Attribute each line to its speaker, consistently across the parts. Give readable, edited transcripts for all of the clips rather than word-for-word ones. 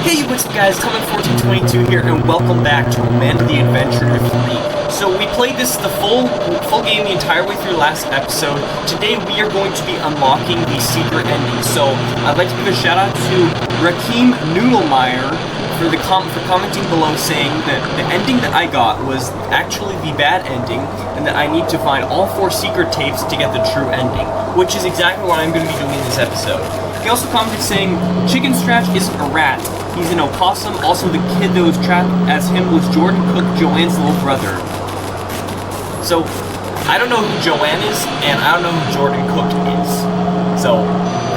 Speaker 1: Hey, what's up guys, Tommy1422 here, and welcome back to Amanda the Adventurer 3. So we played this the full game the entire way through last episode. Today we are going to be unlocking the secret ending. So I'd like to give a shout out to Rakeem Noodlemeyer for commenting below saying that the ending that I got was actually the bad ending, and that I need to find all 4 secret tapes to get the true ending, which is exactly what I'm going to be doing in this episode. He also commented saying, Chicken Scratch isn't a rat, he's an opossum. Also, the kid that was trapped as him was Jordan Cook, Joanne's little brother. So, I don't know who Joanne is, and I don't know who Jordan Cook is. So,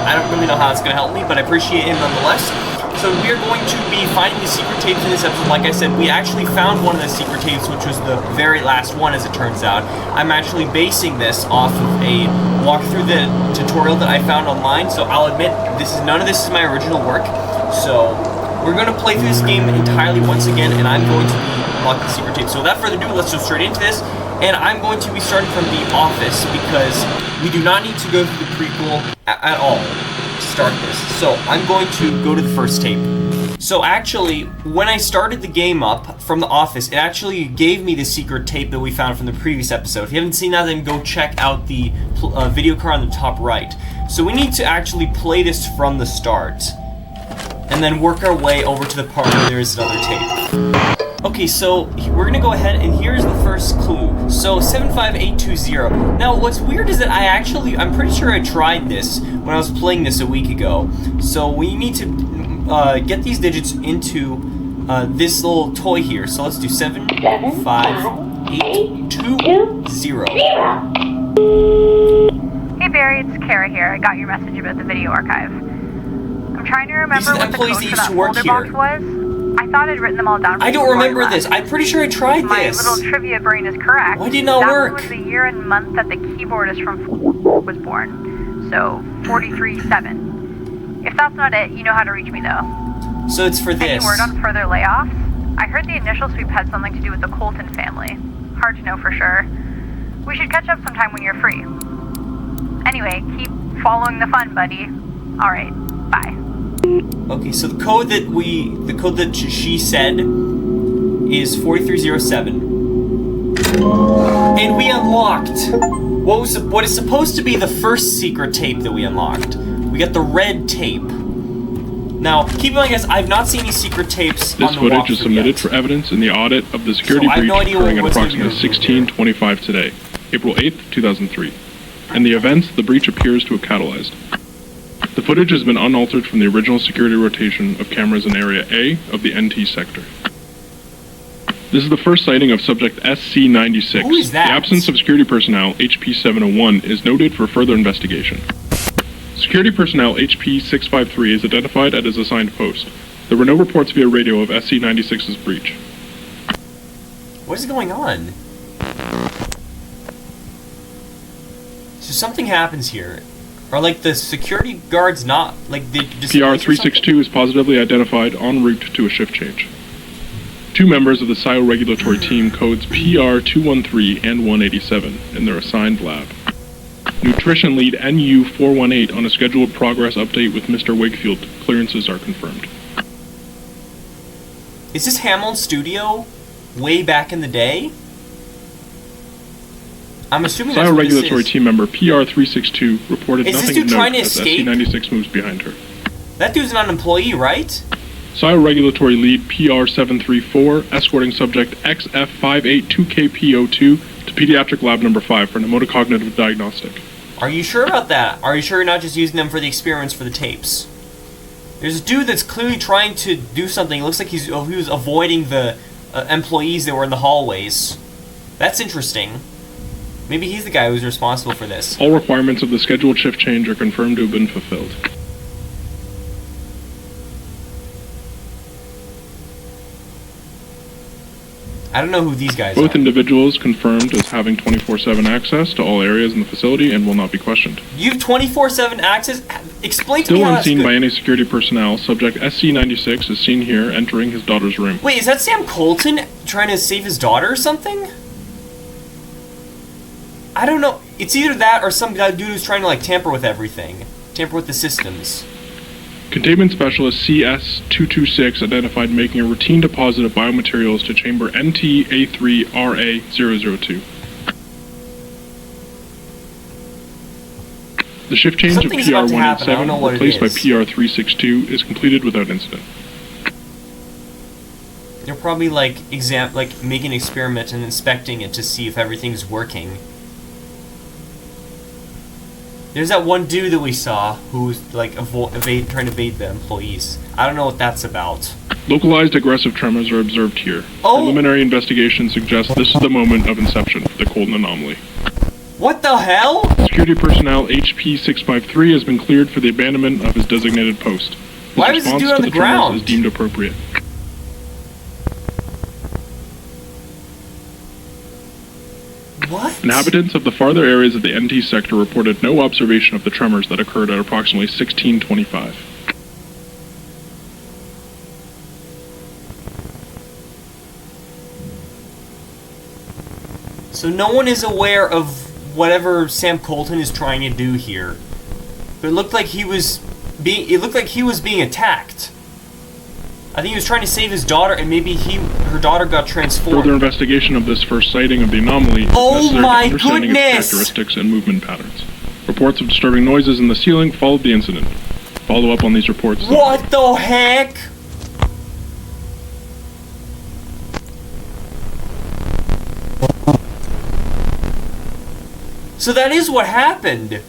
Speaker 1: I don't really know how it's going to help me, but I appreciate him nonetheless. So we are going to be finding the secret tapes in this episode. Like I said, we actually found one of the secret tapes, which was the very last one, as it turns out. I'm actually basing this off of a walkthrough the tutorial that I found online, so I'll admit none of this is my original work. So we're going to play through this game entirely once again, and I'm going to be unlocking the secret tapes. So without further ado, let's jump straight into this. And I'm going to be starting from the office, because we do not need to go through the prequel at all to start this. So I'm going to go to the first tape. So actually, when I started the game up from the office, it actually gave me the secret tape that we found from the previous episode. If you haven't seen that, then go check out the video card on the top right. So we need to actually play this from the start, and then work our way over to the part where there is another tape. Okay, so we're gonna go ahead, and here's the first clue. So 75820. Now, what's weird is that I'm pretty sure I tried this when I was playing this a week ago. So we need to get these digits into this little toy here. So let's do 75820.
Speaker 2: Hey Barry, it's Kara here. I got your message about the video archive. I'm trying to remember what the code for that folder box was. I thought I'd written them all down.
Speaker 1: I don't remember this. I'm pretty sure I tried
Speaker 2: My
Speaker 1: this.
Speaker 2: little trivia brain is correct.
Speaker 1: Why did it not work?
Speaker 2: That was the year and month that the keyboardist from was born. So 43-7. If that's not it, you know how to reach me though.
Speaker 1: So it's for this.
Speaker 2: Any word on further layoffs? I heard the initial sweep had something to do with the Colton family. Hard to know for sure. We should catch up sometime when you're free. Anyway, keep following the fun, buddy. Alright, bye.
Speaker 1: Okay, so the code that she said is 4307. And we unlocked what is supposed to be the first secret tape that we unlocked. We got the red tape. Now, keep in mind, guys, I've not seen any secret tapes on the walkthrough.
Speaker 3: This footage is submitted for evidence in the audit of the security breach occurring at approximately 16:25 today, April 8th, 2003, and the events the breach appears to have catalyzed. The footage has been unaltered from the original security rotation of cameras in Area A of the NT sector. This is the first sighting of subject SC-96.
Speaker 1: Who is that?
Speaker 3: The absence of security personnel, HP-701, is noted for further investigation. Security personnel HP-653 is identified at his assigned post. There were no reports via radio of SC-96's breach.
Speaker 1: What is going on? So something happens here. Are, like, the security guards not, like, they just...
Speaker 3: PR-362 is positively identified en route to a shift change. 2 members of the SIO regulatory team codes PR-213 and 187 in their assigned lab. Nutrition lead NU-418 on a scheduled progress update with Mr. Wakefield. Clearances are confirmed.
Speaker 1: Is this Hameln studio way back in the day? I'm assuming that's
Speaker 3: SIO
Speaker 1: what this
Speaker 3: regulatory
Speaker 1: is.
Speaker 3: team member PR-362 reported
Speaker 1: Is this
Speaker 3: nothing
Speaker 1: dude
Speaker 3: of
Speaker 1: trying
Speaker 3: note
Speaker 1: to
Speaker 3: as
Speaker 1: escape?
Speaker 3: SC-96 moves behind her.
Speaker 1: That dude's not an employee, right?
Speaker 3: SIO regulatory lead PR-734 escorting subject XF582KPO2 to pediatric lab number 5 for mnemotocognitive diagnostic.
Speaker 1: Are you sure about that? Are you sure you're not just using them for the experiments for the tapes? There's a dude that's clearly trying to do something. It looks like he was avoiding the employees that were in the hallways. That's interesting. Maybe he's the guy who's responsible for this.
Speaker 3: All requirements of the scheduled shift change are confirmed to have been fulfilled.
Speaker 1: I don't know who these guys
Speaker 3: Both
Speaker 1: are.
Speaker 3: individuals confirmed as having 24/7 access to all areas in the facility and will not be questioned.
Speaker 1: You have 24/7 access? Explain to me
Speaker 3: Still
Speaker 1: how that's
Speaker 3: unseen
Speaker 1: good.
Speaker 3: by any security personnel, subject SC-96 is seen here entering his daughter's room.
Speaker 1: Wait, is that Sam Colton trying to save his daughter or something? I don't know. It's either that or some dude who's trying to, like, tamper with everything. Tamper with the systems.
Speaker 3: Containment Specialist CS226 identified making a routine deposit of biomaterials to chamber NTA3RA002. The shift change of PR187, replaced by PR362, is completed without incident.
Speaker 1: They're probably like making an experiment and inspecting it to see if everything's working. There's that one dude that we saw who's like trying to evade the employees. I don't know what that's about.
Speaker 3: Localized aggressive tremors are observed here.
Speaker 1: Oh.
Speaker 3: Preliminary investigation suggests this is the moment of inception for the Colton anomaly.
Speaker 1: What the hell?
Speaker 3: Security personnel HP653 has been cleared for the abandonment of his designated post. His
Speaker 1: Why was this dude on the ground?
Speaker 3: Is deemed appropriate.
Speaker 1: What?
Speaker 3: Inhabitants of the farther areas of the NT sector reported no observation of the tremors that occurred at approximately 1625.
Speaker 1: So no one is aware of whatever Sam Colton is trying to do here. But it looked like he was being attacked. I think he was trying to save his daughter, and maybe her daughter got transformed.
Speaker 3: Further investigation of this first sighting of the anomaly is necessary to understanding its characteristics and movement patterns. Reports of disturbing noises in the ceiling followed the incident. Follow up on these reports.
Speaker 1: What the heck? So that is what happened.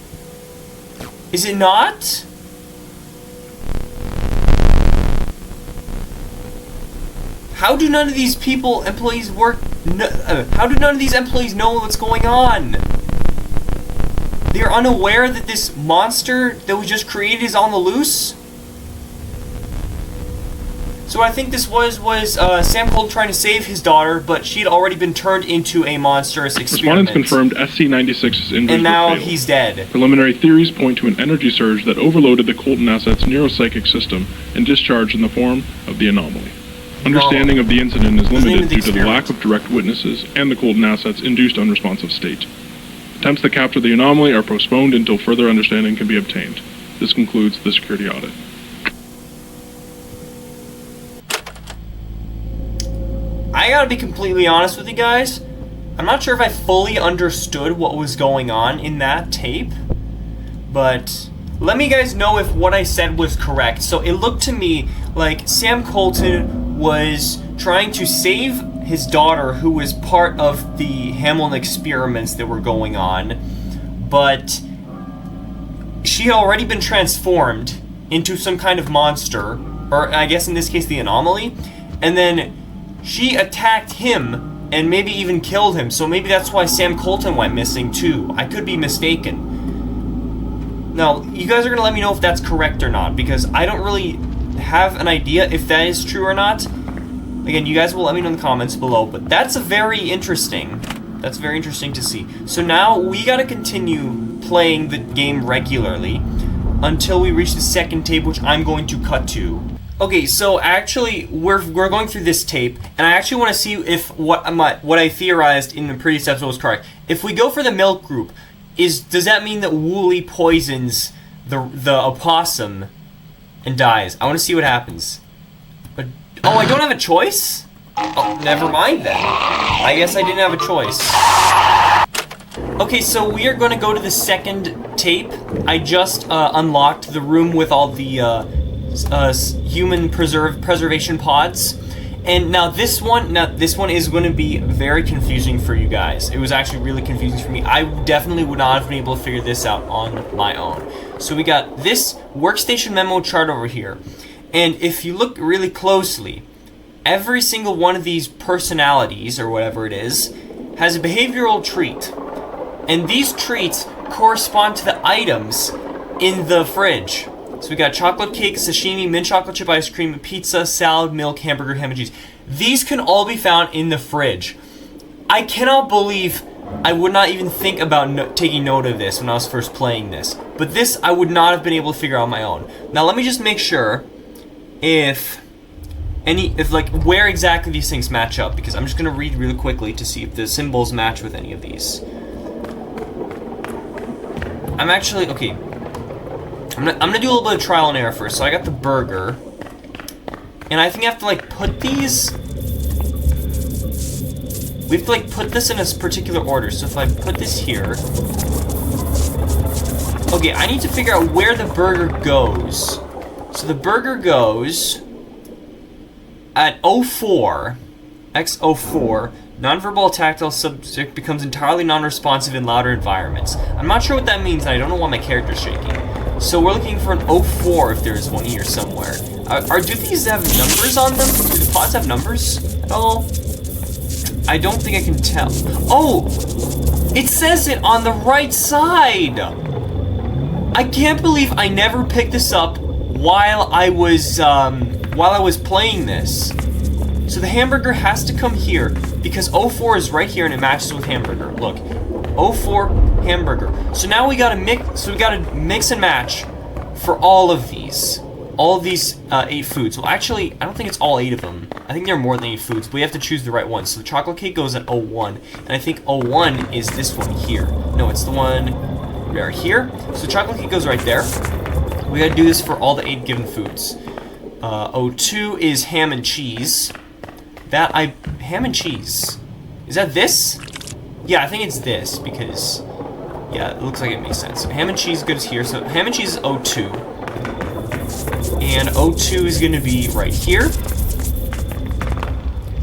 Speaker 1: Is it not? How do none of these employees how do none of these employees know what's going on? They're unaware that this monster that we just created is on the loose? So what I think this was Sam Colton trying to save his daughter, but she had already been turned into a monstrous experiment.
Speaker 3: Respondents confirmed SC-96's injuries
Speaker 1: and now
Speaker 3: were fatal.
Speaker 1: He's dead.
Speaker 3: Preliminary theories point to an energy surge that overloaded the Colton asset's neuropsychic system and discharged in the form of the anomaly. Understanding of the incident is limited due to the lack of direct witnesses and the Colton asset's induced unresponsive state. Attempts to capture the anomaly are postponed until further understanding can be obtained. This concludes the security audit.
Speaker 1: I gotta be completely honest with you guys. I'm not sure if I fully understood what was going on in that tape, but let me guys know if what I said was correct. So it looked to me like Sam Colton was trying to save his daughter, who was part of the Hameln experiments that were going on, but she had already been transformed into some kind of monster, or I guess in this case the anomaly, and then she attacked him and maybe even killed him, so maybe that's why Sam Colton went missing too. I could be mistaken. Now, you guys are going to let me know if that's correct or not, because I don't really have an idea if that is true or not. Again, you guys will let me know in the comments below, but that's very interesting. That's very interesting to see. So now we got to continue playing the game regularly until we reach the second tape, which I'm going to cut to. Okay, so actually, we're going through this tape, and I actually want to see if what I theorized in the previous episode was correct. If we go for the milk group, does that mean that Wooly poisons the opossum and dies? I want to see what happens. But oh, I don't have a choice? Oh, never mind then. I guess I didn't have a choice. Okay, so we are going to go to the second tape. I just unlocked the room with all the human preservation pods, and now this one is going to be very confusing for you guys. It was actually really confusing for me. I definitely would not have been able to figure this out on my own. So we got this workstation memo chart over here, and if you look really closely, every single one of these personalities, or whatever it is, has a behavioral trait, and these traits correspond to the items in the fridge. So we got chocolate cake, sashimi, mint chocolate chip ice cream, pizza, salad, milk, hamburger, ham and cheese. These can all be found in the fridge. I cannot believe I would not even think about taking note of this when I was first playing this. But this I would not have been able to figure out on my own. Now let me just make sure where exactly these things match up, because I'm just going to read really quickly to see if the symbols match with any of these. I'm actually, okay. I'm gonna do a little bit of trial and error first. So I got the burger. And I think I have to, like, put these... We have to, like, put this in a particular order. So if I put this here... Okay, I need to figure out where the burger goes. So the burger goes... At 04... X04... Nonverbal tactile subject becomes entirely non-responsive in louder environments. I'm not sure what that means, and I don't know why my character's shaking. So we're looking for an 04 if there's one here somewhere. Do these have numbers on them? Do the pods have numbers at all? I don't think I can tell. Oh! It says it on the right side! I can't believe I never picked this up while I was playing this. So the hamburger has to come here, because 04 is right here and it matches with hamburger. Look, 04 hamburger. So now we gotta mix and match for all of these 8 foods. Well, actually, I don't think it's all 8 of them. I think there are more than 8 foods, but we have to choose the right one. So the chocolate cake goes at 01, and I think 01 is this one here. No, it's the one right here. So chocolate cake goes right there. We gotta do this for all the 8 given foods. 02 is ham and cheese. Ham and cheese. Is that this? Yeah, I think it's this, because, yeah, it looks like it makes sense. So ham and cheese goes here, so ham and cheese is 02. And 02 is gonna be right here.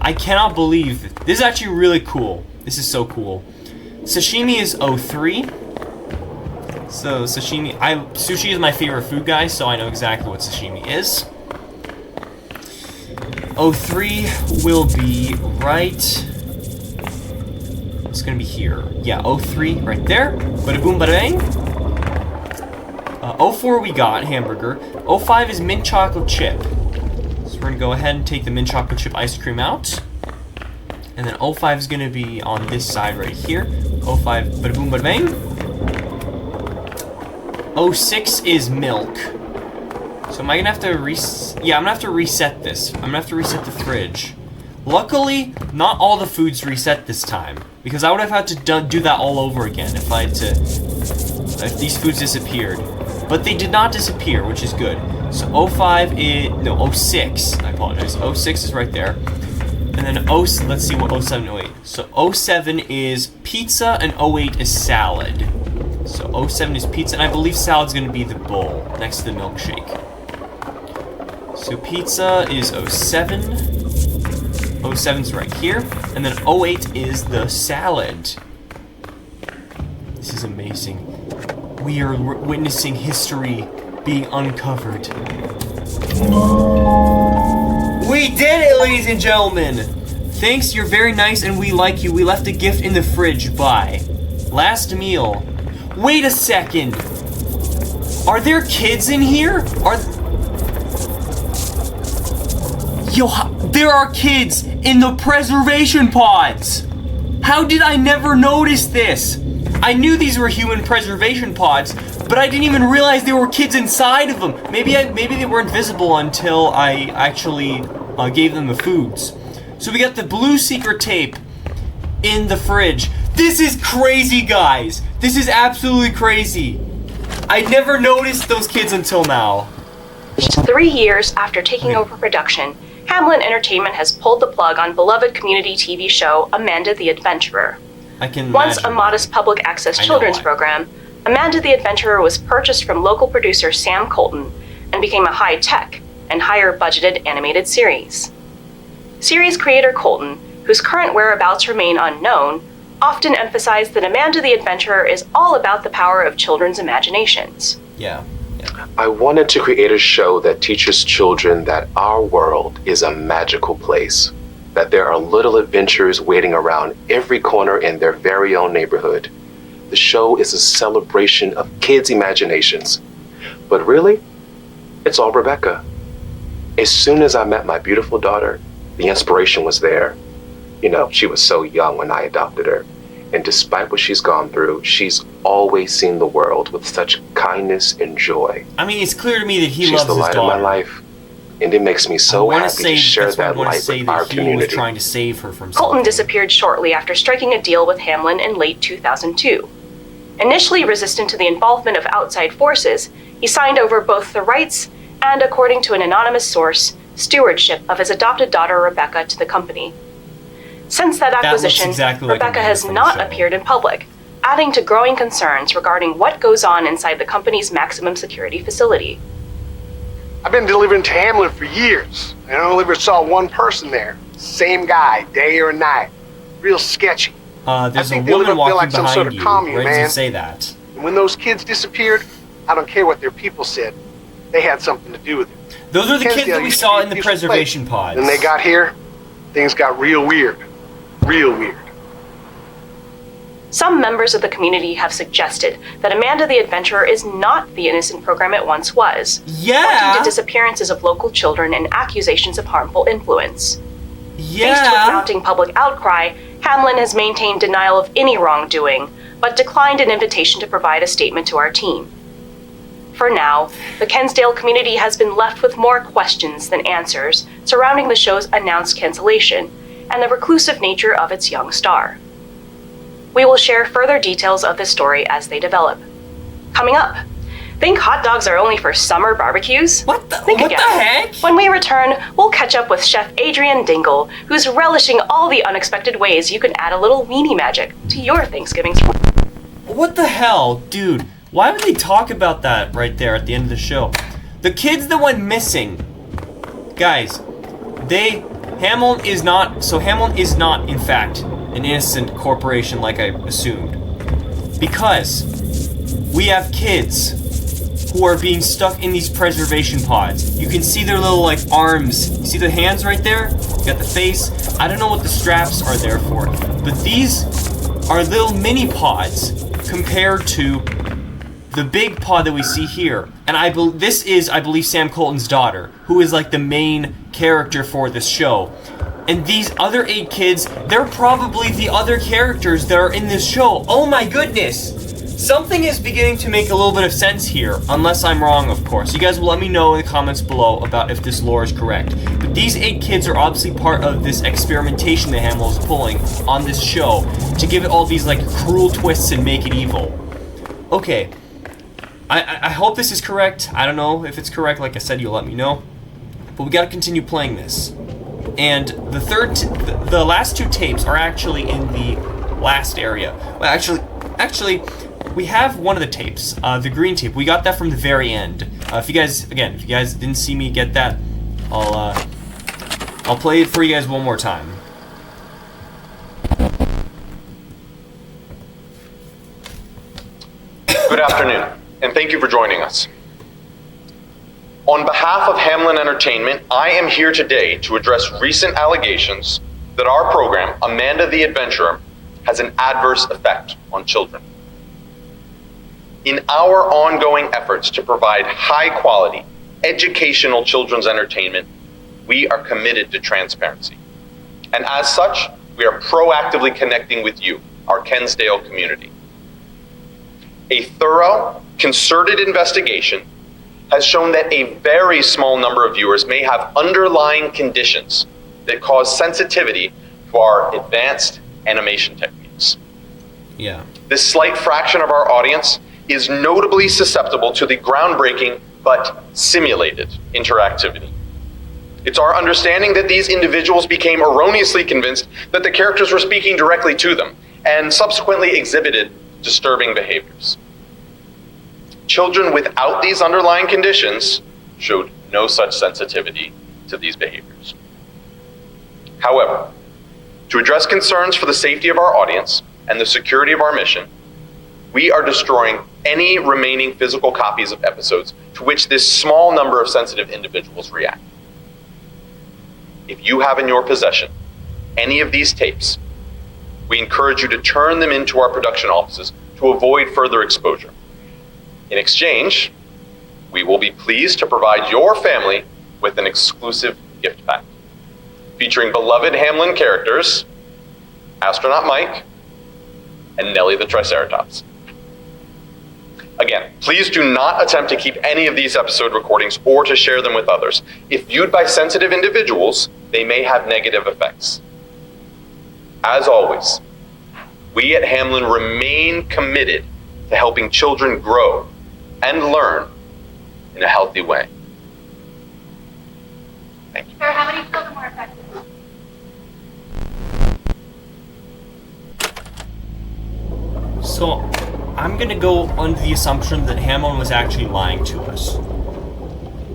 Speaker 1: I cannot believe this is actually really cool. This is so cool. Sashimi is 03. So sushi is my favorite food, guys, so I know exactly what sashimi is. 03 will be right... It's gonna be here. Yeah, 03 right there. Bada boom, bada bang. 04 we got hamburger. 05 is mint chocolate chip. So we're gonna go ahead and take the mint chocolate chip ice cream out. And then 05 is gonna be on this side right here. 05, bada boom, bada bang. 06 is milk. So am I gonna have to yeah, I'm gonna have to reset this. I'm gonna have to reset the fridge. Luckily, not all the foods reset this time, because I would have had to do that all over again if if these foods disappeared. But they did not disappear, which is good. So 05 is, no, 06, I apologize. 06 is right there. And then let's see what 07 and 08. So 07 is pizza and 08 is salad. So 07 is pizza, and I believe salad's gonna be the bowl next to the milkshake. So pizza is 07. 07's right here. And then 08 is the salad. This is amazing. We are witnessing history being uncovered. We did it, ladies and gentlemen! Thanks, you're very nice and we like you. We left a gift in the fridge. Bye. Last meal. Wait a second! Are there kids in here? There are kids in the preservation pods! How did I never notice this? I knew these were human preservation pods, but I didn't even realize there were kids inside of them. Maybe they were invisible until I actually gave them the foods. So we got the blue secret tape in the fridge. This is crazy, guys. This is absolutely crazy. I never noticed those kids until now.
Speaker 4: 3 years after taking over production, Hameln Entertainment has pulled the plug on beloved community TV show Amanda the Adventurer. Once a modest public access children's program, Amanda the Adventurer was purchased from local producer Sam Colton and became a high-tech and higher-budgeted animated series. Series creator Colton, whose current whereabouts remain unknown, often emphasized that Amanda the Adventurer is all about the power of children's imaginations.
Speaker 1: Yeah.
Speaker 5: I wanted to create a show that teaches children that our world is a magical place, that there are little adventures waiting around every corner in their very own neighborhood. The show is a celebration of kids' imaginations. But really, it's all Rebecca. As soon as I met my beautiful daughter, the inspiration was there. You know, she was so young when I adopted her. And despite what she's gone through, she's always seen the world with such kindness and joy.
Speaker 1: I mean, it's clear to me that he
Speaker 5: loves
Speaker 1: his daughter.
Speaker 5: She's the light of my life. And it makes me so happy to share that light with our community.
Speaker 1: He was trying to save her from
Speaker 4: Colton disappeared shortly after striking a deal with Hameln in late 2002. Initially resistant to the involvement of outside forces, He signed over both the rights and, according to an anonymous source, stewardship of his adopted daughter Rebecca to the company. Since that acquisition, Rebecca has not appeared in public, adding to growing concerns regarding what goes on inside the company's maximum security facility.
Speaker 6: I've been delivering to Hameln for years, and I only ever saw one person there. Same guy, day or night. Real sketchy.
Speaker 1: There's a woman walking behind you. Where does it say that?
Speaker 6: And when those kids disappeared, I don't care what their people said. They had something to do with it.
Speaker 1: Those are the kids that we saw in the preservation pods.
Speaker 6: When they got here, things got real weird. Real weird.
Speaker 4: Some members of the community have suggested that Amanda the Adventurer is not the innocent program it once was.
Speaker 1: Yeah!
Speaker 4: Pointing to disappearances of local children and accusations of harmful influence.
Speaker 1: Yeah!
Speaker 4: Faced with mounting public outcry, Hameln has maintained denial of any wrongdoing, but declined an invitation to provide a statement to our team. For now, the Kensdale community has been left with more questions than answers surrounding the show's announced cancellation and the reclusive nature of its young star. We will share further details of this story as they develop. Coming up, think hot dogs are only for summer barbecues?
Speaker 1: What the heck?
Speaker 4: When we return, we'll catch up with Chef Adrian Dingle, who's relishing all the unexpected ways you can add a little weenie magic to your Thanksgiving.
Speaker 1: What the hell? Dude, why would they talk about that right there at the end of the show? The kids that went missing. Guys, Hameln is not, in fact, an innocent corporation like I assumed. Because we have kids who are being stuck in these preservation pods. You can see their little, arms. You see the hands right there? You got the face. I don't know what the straps are there for. But these are little mini pods compared to the big pod that we see here. And this is, I believe, Sam Colton's daughter, who is, the main character for this show. And these other 8 kids, they're probably the other characters that are in this show. Oh my goodness! Something is beginning to make a little bit of sense here, unless I'm wrong, of course. You guys will let me know in the comments below about if this lore is correct. But these 8 kids are obviously part of this experimentation that Hameln is pulling on this show to give it all these, cruel twists and make it evil. Okay. I hope this is correct. I don't know if it's correct. Like I said, you'll let me know. But we gotta continue playing this. And the last 2 tapes are actually in the last area. Well, actually, we have one of the tapes, the green tape. We got that from the very end. If you guys didn't see me get that, I'll play it for you guys one more time.
Speaker 7: Good afternoon, and thank you for joining us. On behalf of Hameln Entertainment, I am here today to address recent allegations that our program, Amanda the Adventurer, has an adverse effect on children. In our ongoing efforts to provide high-quality, educational children's entertainment, we are committed to transparency. And as such, we are proactively connecting with you, our Kensdale community. A thorough, concerted investigation has shown that a very small number of viewers may have underlying conditions that cause sensitivity to our advanced animation techniques.
Speaker 1: Yeah.
Speaker 7: This slight fraction of our audience is notably susceptible to the groundbreaking but simulated interactivity. It's our understanding that these individuals became erroneously convinced that the characters were speaking directly to them and subsequently exhibited disturbing behaviors. Children without these underlying conditions showed no such sensitivity to these behaviors. However, to address concerns for the safety of our audience and the security of our mission, we are destroying any remaining physical copies of episodes to which this small number of sensitive individuals react. If you have in your possession any of these tapes, we encourage you to turn them into our production offices to avoid further exposure. In exchange, we will be pleased to provide your family with an exclusive gift pack featuring beloved Hameln characters, Astronaut Mike, and Nellie the Triceratops. Again, please do not attempt to keep any of these episode recordings or to share them with others. If viewed by sensitive individuals, they may have negative effects. As always, we at Hameln remain committed to helping children grow and learn in a healthy way. Thank you.
Speaker 2: Sir, how many children were affected?
Speaker 1: So, I'm gonna go under the assumption that Hameln was actually lying to us.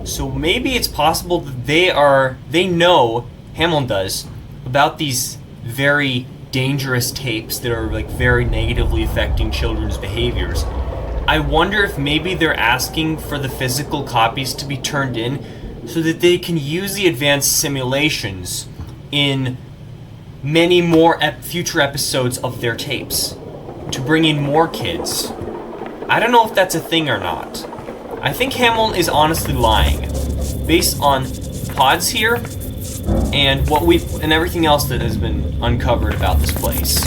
Speaker 1: So maybe it's possible that they know, Hameln does, about these very dangerous tapes that are like very negatively affecting children's behaviors. I wonder if maybe they're asking for the physical copies to be turned in so that they can use the advanced simulations in many more future episodes of their tapes to bring in more kids. I don't know if that's a thing or not. I think Hameln is honestly lying, based on pods here and and everything else that has been uncovered about this place.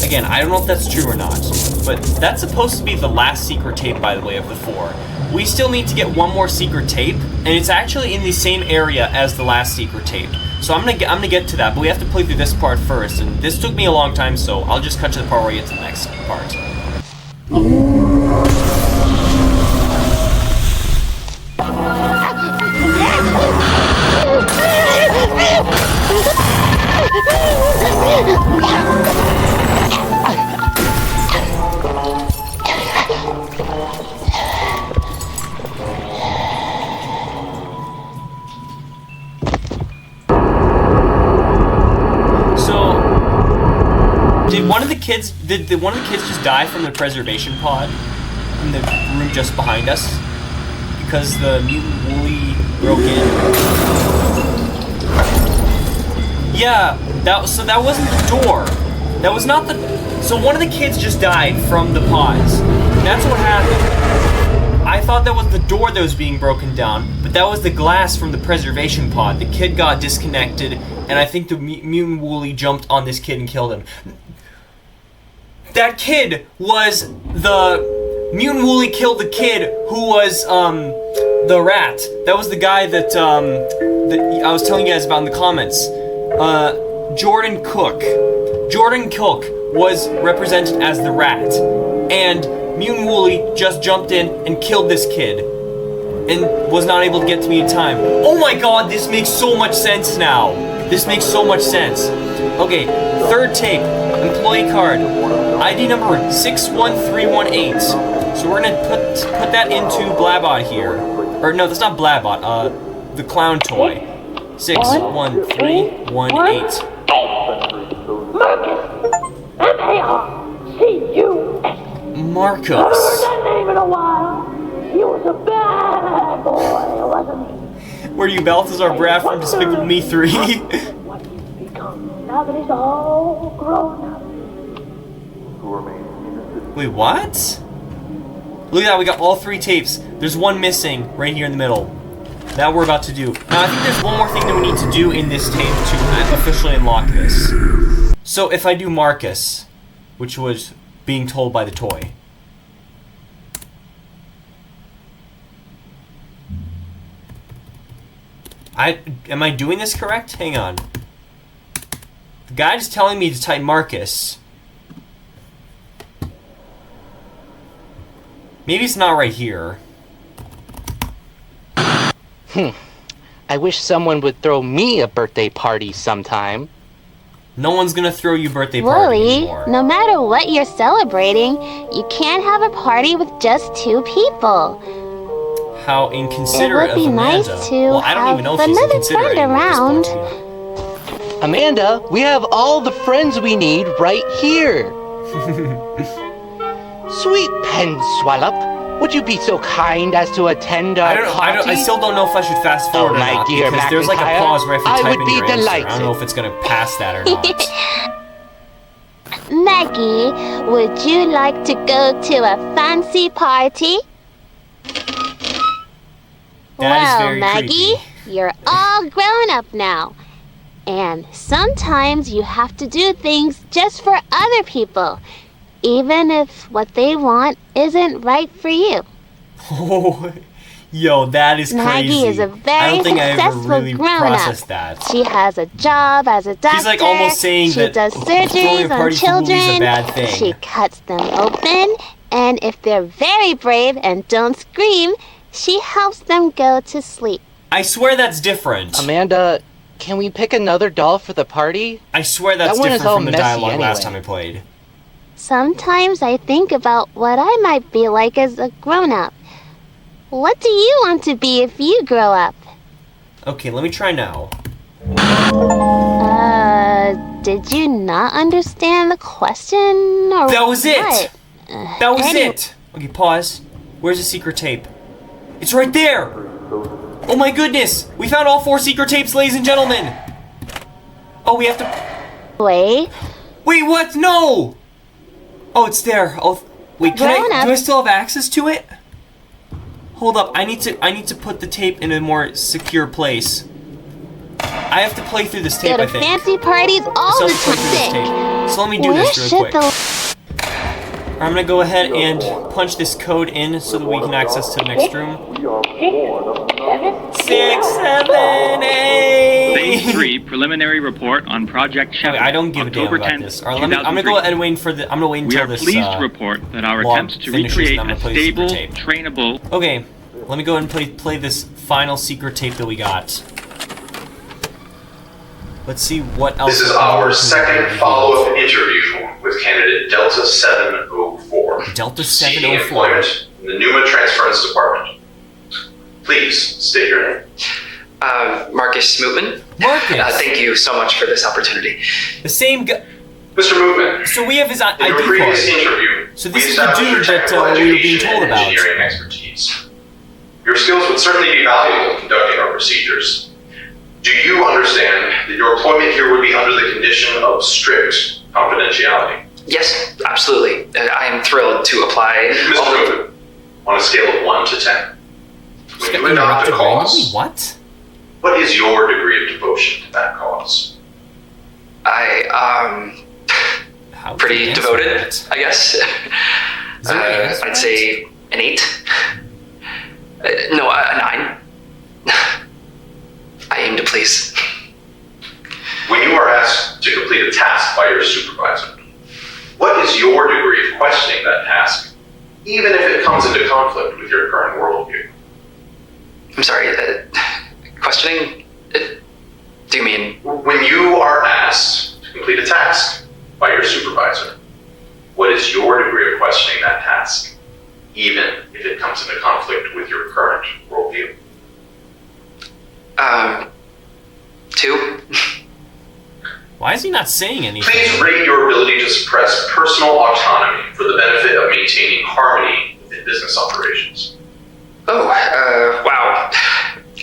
Speaker 1: Again, I don't know if that's true or not, but that's supposed to be the last secret tape, by the way, of the 4. We still need to get one more secret tape, and it's actually in the same area as the last secret tape. So I'm gonna get to that, but we have to play through this part first, and this took me a long time, so I'll just cut to the part where I get to the next part. Did one of the kids just die from the preservation pod in the room just behind us? Because the mutant woolly broke in? Yeah, so that wasn't the door. That was not the... So one of the kids just died from the pods. That's what happened. I thought that was the door that was being broken down, but that was the glass from the preservation pod. The kid got disconnected, and I think the mutant woolly jumped on this kid and killed him. That kid was the... Mutant Wooly killed the kid who was, the rat. That was the guy that I was telling you guys about in the comments. Jordan Cook. Jordan Cook was represented as the rat. And Mutant Wooly just jumped in and killed this kid. And was not able to get to me in time. Oh my god, this makes so much sense now. This makes so much sense. Okay, third tape. Employee card. ID number 61318. So we're gonna put that into Blabot here. Or no, that's not Blabot, the clown toy. 61318.
Speaker 8: Marcus! M-A-R-C-U-S.
Speaker 1: Marcus.
Speaker 8: I heard that name in a while. He was a bad boy, wasn't he?
Speaker 1: Were you Balthazar Brad from Despicable Me 3?
Speaker 8: What he's become now that he's all grown up.
Speaker 1: Wait, what? Look at that, we got all 3 tapes. There's one missing right here in the middle. That we're about to do. Now, I think there's one more thing that we need to do in this tape to officially unlock this. So, if I do Marcus, which was being told by the toy. Am I doing this correct? Hang on. The guide is telling me to type Marcus. Maybe it's not right here.
Speaker 9: I wish someone would throw me a birthday party sometime.
Speaker 1: No one's gonna throw you a birthday party anymore.
Speaker 10: No matter what you're celebrating, you can't have a party with just 2 people.
Speaker 1: How inconsiderate of Amanda.
Speaker 10: It would be nice to
Speaker 1: well, I don't even know if she's
Speaker 10: another
Speaker 1: inconsiderate
Speaker 10: friend around.
Speaker 9: Amanda, we have all the friends we need right here. Sweet pen swallow, would you be so kind as to attend our party?
Speaker 1: I still don't know if I should fast forward or not, because there's like a pause right after typing your answer. I don't know if it's gonna pass that or not.
Speaker 10: Maggie, would you like to go to a fancy party? Well, Maggie, you're all grown up now. And sometimes you have to do things just for other people, even if what they want isn't right for you.
Speaker 1: Oh, yo, that is crazy.
Speaker 10: Maggie is a very successful grown-up.
Speaker 1: That.
Speaker 10: She has a job as a doctor.
Speaker 1: She's like almost saying
Speaker 10: she does surgeries on children.
Speaker 1: Is a bad thing.
Speaker 10: She cuts them open, and if they're very brave and don't scream, She helps them go to sleep.
Speaker 1: I swear that's different.
Speaker 9: Amanda, can we pick another doll for the party?
Speaker 1: I swear that's different from the dialogue last time I played.
Speaker 10: Sometimes I think about what I might be like as a grown-up. What do you want to be if you grow up?
Speaker 1: Okay, let me try now.
Speaker 10: Did you not understand the question, or
Speaker 1: that was it!
Speaker 10: What?
Speaker 1: That was it! Okay, pause. Where's the secret tape? It's right there! Oh my goodness! We found all 4 secret tapes, ladies and gentlemen! Oh, we have to...
Speaker 10: Wait,
Speaker 1: what? No! Oh, it's there. Oh, wait, do I still have access to it? Hold up, I need to put the tape in a more secure place. I have to play through this tape, I think.
Speaker 10: Go to fancy parties all the time.
Speaker 1: So let me do this real quick. I'm gonna go ahead and punch this code in so that we can access to the next room. 6, 7, 8.
Speaker 11: Phase 3 preliminary report on Project Shepard.
Speaker 1: Okay, I don't give
Speaker 11: October
Speaker 1: a damn about
Speaker 11: 10th,
Speaker 1: this. All right, I'm gonna go ahead and wait for the. I'm gonna wait until this.
Speaker 11: We are pleased to report that our attempts to recreate a stable, trainable.
Speaker 1: Okay, let me go ahead and play this final secret tape that we got. Let's see what else.
Speaker 7: This is our second follow-up interview with candidate Delta 704.
Speaker 1: Delta 704.
Speaker 7: Seeking employment in the Numa Transference Department. Please state your name.
Speaker 12: Marcus Smootman.
Speaker 1: Marcus.
Speaker 12: Thank you so much for this opportunity.
Speaker 1: The same guy.
Speaker 7: Mr. Mootman.
Speaker 1: So we have his ID card.
Speaker 7: In your previous interview,
Speaker 1: so this is the dude that we were being told about.
Speaker 7: Engineering expertise. Your skills would certainly be valuable in conducting our procedures. Do you understand that your employment here would be under the condition of strict confidentiality?
Speaker 12: Yes, absolutely. I am thrilled to apply.
Speaker 7: Mr. Mootman, on a scale of 1 to 10, when you adopt a cause, what is your degree of devotion to that cause?
Speaker 12: Pretty devoted, I guess. I'd say an 8. No, a 9. I aim to please.
Speaker 7: When you are asked to complete a task by your supervisor, what is your degree of questioning that task, even if it comes into conflict with your current worldview?
Speaker 12: I'm sorry, questioning? Do you mean?
Speaker 7: When you are asked to complete a task by your supervisor, what is your degree of questioning that task, even if it comes into conflict with your current worldview?
Speaker 12: 2.
Speaker 1: Why is he not saying anything?
Speaker 7: Please rate your ability to suppress personal autonomy for the benefit of maintaining harmony within business operations.
Speaker 12: Oh, wow.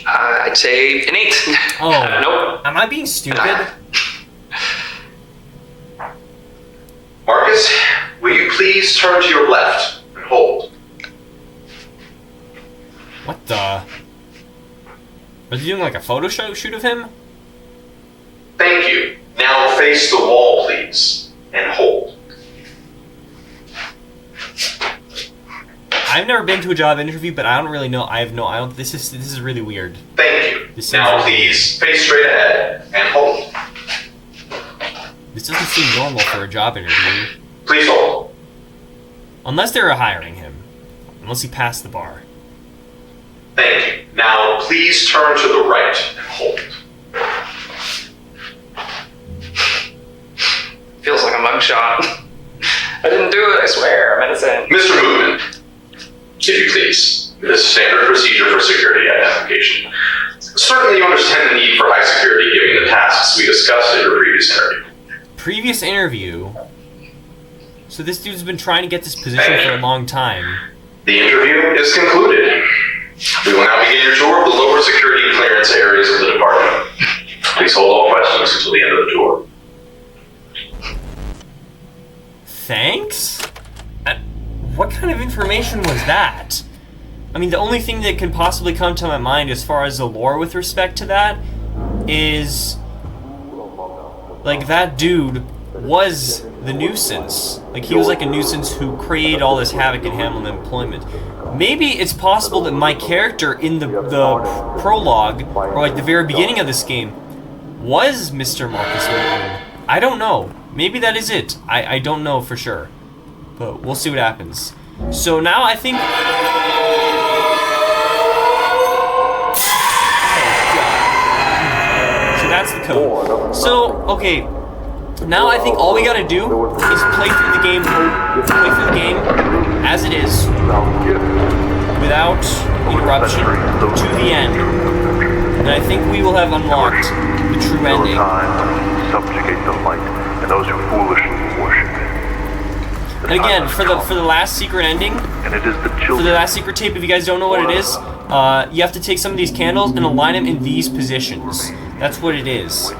Speaker 12: I'd say an 8.
Speaker 1: Oh,
Speaker 12: nope.
Speaker 1: Am I being stupid?
Speaker 7: Marcus, will you please turn to your left and hold?
Speaker 1: What the? Are they doing like a photo shoot of him?
Speaker 7: Thank you. Now face the wall, please, and hold.
Speaker 1: I've never been to a job interview, but I don't really know. This is really weird.
Speaker 7: Thank you. Now please face straight ahead and hold.
Speaker 1: This doesn't seem normal for a job interview.
Speaker 7: Please hold.
Speaker 1: Unless they're hiring him. Unless he passed the bar.
Speaker 7: Thank you. Now please turn to the right and hold.
Speaker 12: Feels like a mugshot. I didn't do it, I swear. I'm innocent.
Speaker 7: Mr. Mootman, if you please, this is standard procedure for security identification. Certainly you understand the need for high security given the tasks we discussed in your previous interview.
Speaker 1: Previous interview? So this dude's been trying to get this position for a long time.
Speaker 7: The interview is concluded. We will now begin your tour of the lower security clearance areas of the department. Please hold all questions until the end of the tour.
Speaker 1: Thanks? What kind of information was that? I mean, the only thing that can possibly come to my mind as far as the lore with respect to that is, like, that dude was the nuisance. Like, he was like a nuisance who created all this havoc in Hameln employment. Maybe it's possible that my character in the prologue, or like the very beginning of this game, was Mr. Marcus Mootman. I don't know. Maybe that is it. I don't know for sure. But we'll see what happens. So now I think... the code. So, okay, now I think all we gotta do is play through the game as it is, without interruption, to the end. And I think we will have unlocked the true ending.
Speaker 13: Subjugate the light and those who foolishly worship it.
Speaker 1: And again, for the last secret ending,
Speaker 13: and it is the
Speaker 1: for the last secret tape, if you guys don't know what it is, you have to take some of these candles and align them in these positions. That's what it is.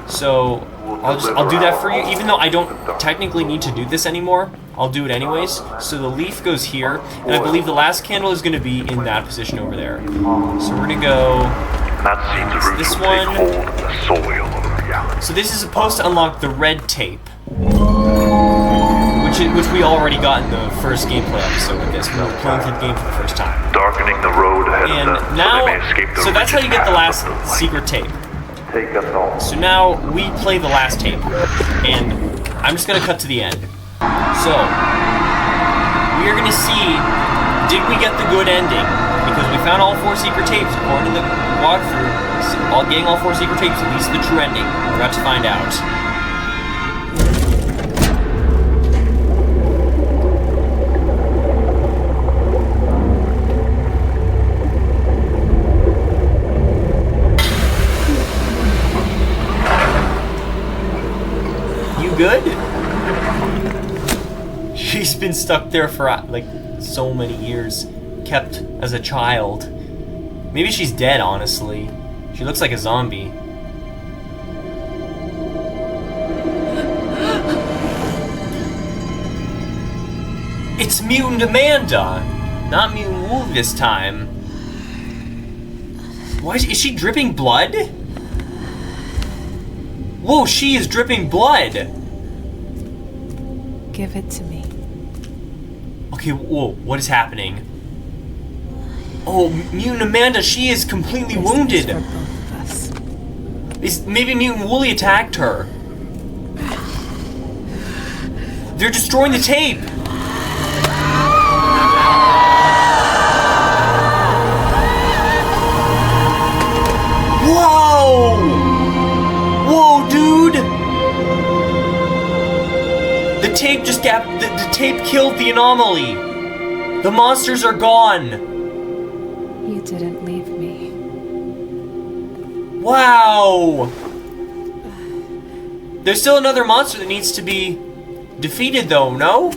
Speaker 1: So I'll do that for you, even though I don't technically need to do this anymore. I'll do it anyways. So the leaf goes here, and I believe the last candle is going to be in that position over there. So we're going to go this one. So this is supposed to unlock the red tape, which we already got in the first gameplay episode with this. We were playing through the game for the first time.
Speaker 13: Darkening the road ahead
Speaker 1: and
Speaker 13: of them,
Speaker 1: now,
Speaker 13: so they may escape the
Speaker 1: so that's how you get the last secret tape.
Speaker 13: Take us all.
Speaker 1: So now we play the last tape, and I'm just gonna cut to the end. So we are gonna see, did we get the good ending? Because we found all 4 secret tapes according to the walkthrough. Getting all 4 secret tapes at least the true ending. We're about to find out. Good? She's been stuck there for like so many years, kept as a child. Maybe she's dead, honestly. She looks like a zombie. It's Mutant Amanda, not Mutant Wolf this time. Why is she dripping blood? Whoa, she is dripping blood!
Speaker 14: Give it to me.
Speaker 1: Okay, whoa, what is happening? Oh, Mutant Amanda, she is completely wounded.
Speaker 14: For both of us.
Speaker 1: Maybe Mutant Wooly attacked her. They're destroying the tape. Whoa! Whoa, dude! The tape just got... The tape killed the anomaly! The monsters are gone!
Speaker 14: You didn't leave me.
Speaker 1: Wow! There's still another monster that needs to be defeated, though, no?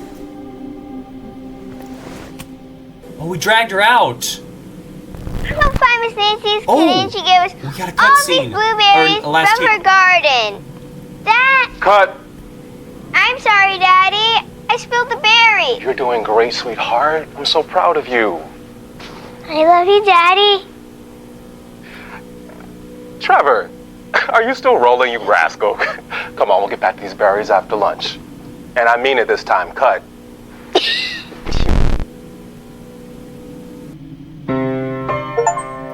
Speaker 1: Oh, we dragged her out!
Speaker 10: Come find Miss Nancy's
Speaker 1: Oh,
Speaker 10: she gave us
Speaker 1: we got a
Speaker 10: all
Speaker 1: cutscene.
Speaker 10: these blueberries from her garden. That...
Speaker 5: Cut!
Speaker 10: I'm sorry, Daddy. I spilled the berry.
Speaker 5: You're doing great, sweetheart. I'm so proud of you.
Speaker 10: I love you, Daddy.
Speaker 5: Trevor, are you still rolling, you rascal? Come on, we'll get back to these berries after lunch. And I mean it this time, cut.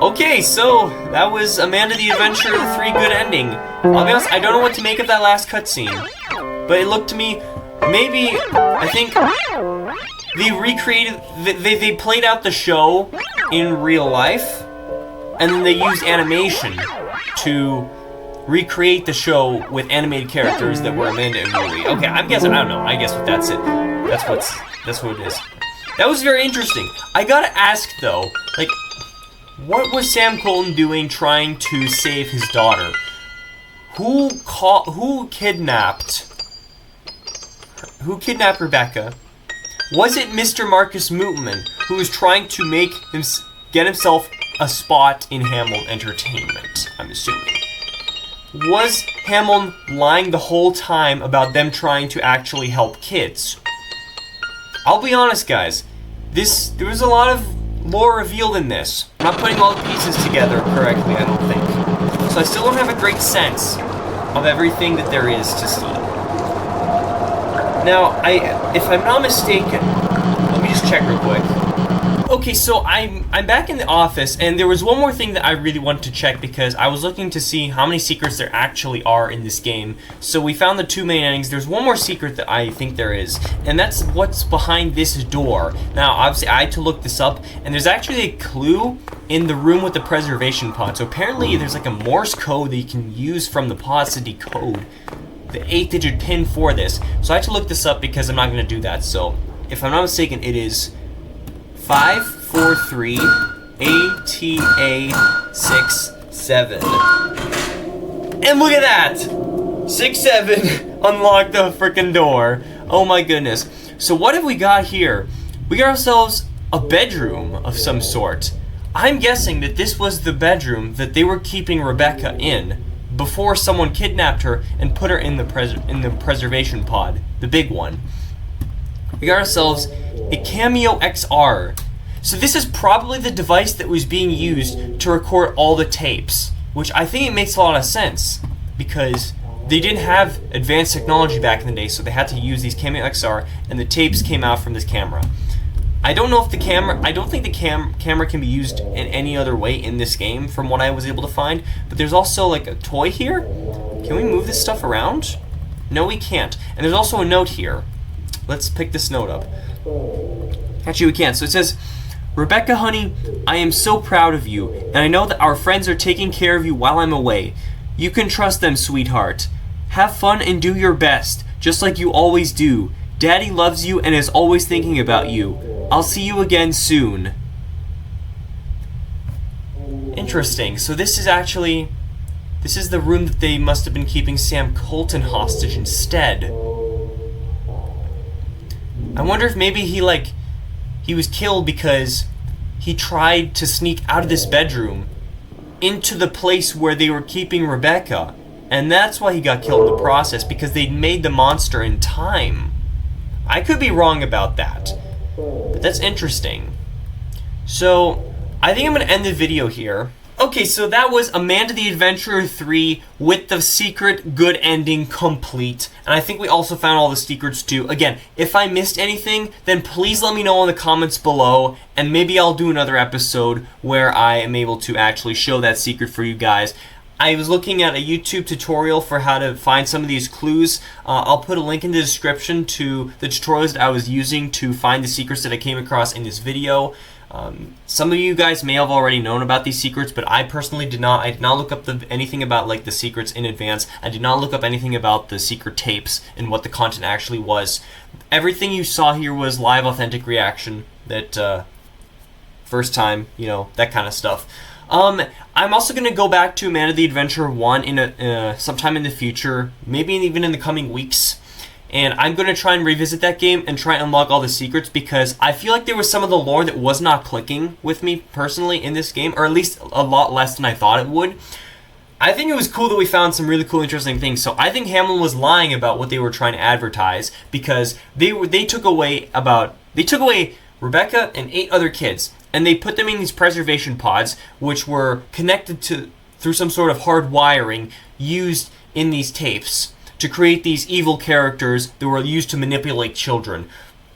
Speaker 1: Okay, so that was Amanda the Adventurer, the 3 good ending. I'll be honest, I don't know what to make of that last cutscene. But it looked to me, maybe, I think, they recreated, they played out the show in real life, and then they used animation to recreate the show with animated characters that were Amanda and Wooly. Okay, I'm guessing, I don't know, I guess that's it. That's what it is. That was very interesting. I gotta ask though, like, what was Sam Colton doing trying to save his daughter? Who kidnapped Rebecca? Was it Mr. Marcus Mootman, who was trying to get himself a spot in Hameln Entertainment, I'm assuming? Was Hameln lying the whole time about them trying to actually help kids? I'll be honest, guys. There was a lot of lore revealed in this. I'm not putting all the pieces together correctly, I don't think. So I still don't have a great sense of everything that there is to see. Now, if I'm not mistaken, let me just check real quick. Okay, so I'm back in the office, and there was one more thing that I really wanted to check because I was looking to see how many secrets there actually are in this game. So we found the 2 main endings. There's one more secret that I think there is, and that's what's behind this door. Now, obviously, I had to look this up, and there's actually a clue in the room with the preservation pod. So apparently there's like a Morse code that you can use from the pods to decode the 8-digit pin for this. So I had to look this up because I'm not going to do that. So if I'm not mistaken, it is 543 ATA67. And look at that! 67 unlocked the freaking door. Oh my goodness. So what have we got here? We got ourselves a bedroom of some sort. I'm guessing that this was the bedroom that they were keeping Rebecca in before someone kidnapped her and put her in the preservation pod, the big one. We got ourselves a Cameo XR. So this is probably the device that was being used to record all the tapes, which I think it makes a lot of sense because they didn't have advanced technology back in the day, so they had to use these Cameo XR, and the tapes came out from this camera. I don't know if the camera, I don't think the camera can be used in any other way in this game from what I was able to find, but there's also like a toy here. Can we move this stuff around? No, we can't. And there's also a note here. Let's pick this note up. Actually, we can't. So it says, Rebecca, honey, I am so proud of you, and I know that our friends are taking care of you while I'm away. You can trust them, sweetheart. Have fun and do your best, just like you always do. Daddy loves you and is always thinking about you. I'll see you again soon. Interesting. So this is actually... This is the room that they must have been keeping Sam Colton hostage instead. I wonder if maybe he was killed because he tried to sneak out of this bedroom into the place where they were keeping Rebecca. And that's why he got killed in the process, because they'd made the monster in time. I could be wrong about that, but that's interesting. So, I think I'm going to end the video here. Okay, so that was Amanda the Adventurer 3 with the secret good ending complete. And I think we also found all the secrets too. Again, if I missed anything, then please let me know in the comments below, and maybe I'll do another episode where I am able to actually show that secret for you guys. I was looking at a YouTube tutorial for how to find some of these clues. I'll put a link in the description to the tutorials that I was using to find the secrets that I came across in this video. Some of you guys may have already known about these secrets, but I personally did not. I did not look up anything about like the secrets in advance. I did not look up anything about the secret tapes and what the content actually was. Everything you saw here was live, authentic reaction. That first time, you know, that kind of stuff. I'm also going to go back to Amanda the Adventurer 1 in sometime in the future, maybe even in the coming weeks. And I'm going to try and revisit that game and try and unlock all the secrets, because I feel like there was some of the lore that was not clicking with me personally in this game, or at least a lot less than I thought it would. I think it was cool that we found some really cool, interesting things. So I think Hameln was lying about what they were trying to advertise, because they took away Rebecca and 8 other kids, and they put them in these preservation pods, which were connected to through some sort of hard wiring used in these tapes to create these evil characters that were used to manipulate children.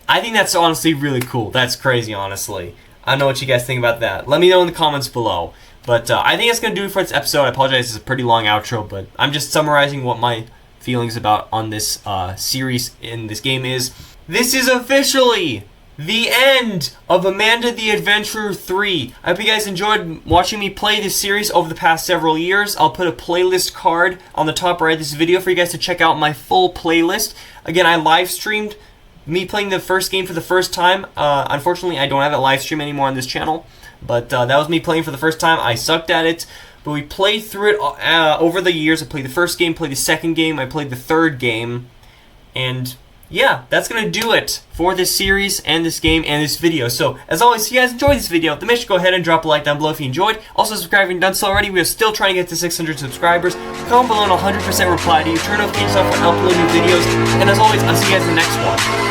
Speaker 1: I think that's honestly really cool. That's crazy, honestly. I don't know what you guys think about that. Let me know in the comments below. But I think that's going to do it for this episode. I apologize, it's a pretty long outro, but I'm just summarizing what my feelings about on this series in this game is. This is officially the end of Amanda the Adventurer 3. I hope you guys enjoyed watching me play this series over the past several years. I'll put a playlist card on the top right of this video for you guys to check out my full playlist. Again, I live streamed me playing the first game for the first time. Unfortunately, I don't have it live stream anymore on this channel, but that was me playing for the first time. I sucked at it, but we played through it over the years. I played the first game, played the second game, I played the third game, and yeah, that's going to do it for this series and this game and this video. So, as always, if you guys enjoyed this video, then make sure to go ahead and drop a like down below if you enjoyed. Also, subscribe if you've done so already. We are still trying to get to 600 subscribers. Comment below and I'll 100% reply to you. Turn notifications on for uploading new videos. And as always, I'll see you guys in the next one.